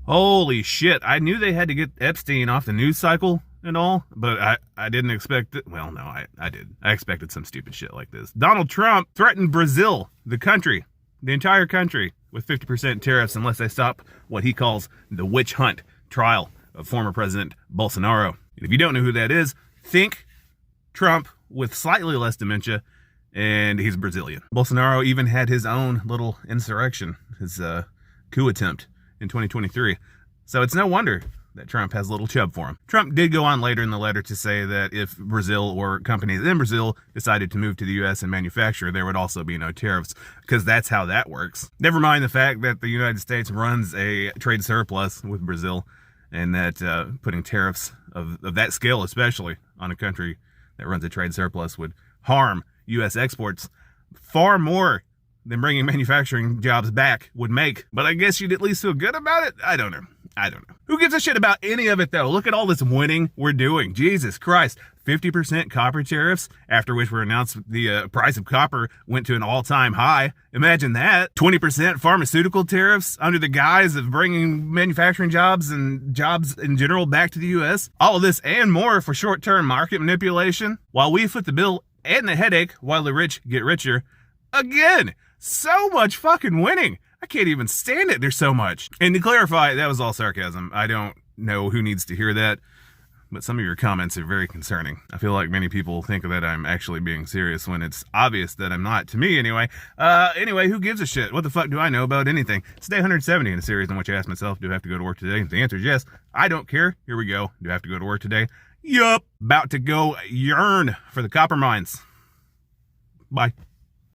Holy shit. I knew they had to get Epstein off the news cycle and all, but I didn't expect it. Well, no, I did. I expected some stupid shit like this. Donald Trump threatened Brazil, the country, the entire country, with 50% tariffs unless they stop what he calls the witch hunt trial of former President Bolsonaro. And if you don't know who that is, think Trump with slightly less dementia, and he's Brazilian. Bolsonaro even had his own little insurrection, his coup attempt in 2023. So it's no wonder that Trump has a little chub for him. Trump did go on later in the letter to say that if Brazil or companies in Brazil decided to move to the U.S. and manufacture, there would also be no tariffs, because that's how that works. Never mind the fact that the United States runs a trade surplus with Brazil, and that putting tariffs of that scale, especially on a country that runs a trade surplus, would harm U.S. exports far more than bringing manufacturing jobs back would make. But I guess you'd at least feel good about it? I don't know. Who gives a shit about any of it, though? Look at all this winning we're doing. Jesus Christ. 50% copper tariffs, after which were announced the price of copper went to an all-time high. Imagine that. 20% pharmaceutical tariffs under the guise of bringing manufacturing jobs and jobs in general back to the U.S. All of this and more for short-term market manipulation, while we foot the bill and the headache while the rich get richer. Again, so much fucking winning. I can't even stand it. There's so much. And to clarify, that was all sarcasm. I don't know who needs to hear that, but some of your comments are very concerning. I feel like many people think that I'm actually being serious when it's obvious that I'm not, to me anyway. Anyway, who gives a shit? What the fuck do I know about anything? It's day 170 in a series in which I ask myself, do I have to go to work today? The answer is yes. I don't care. Here we go. Do I have to go to work today? Yup. About to go yearn for the copper mines. Bye.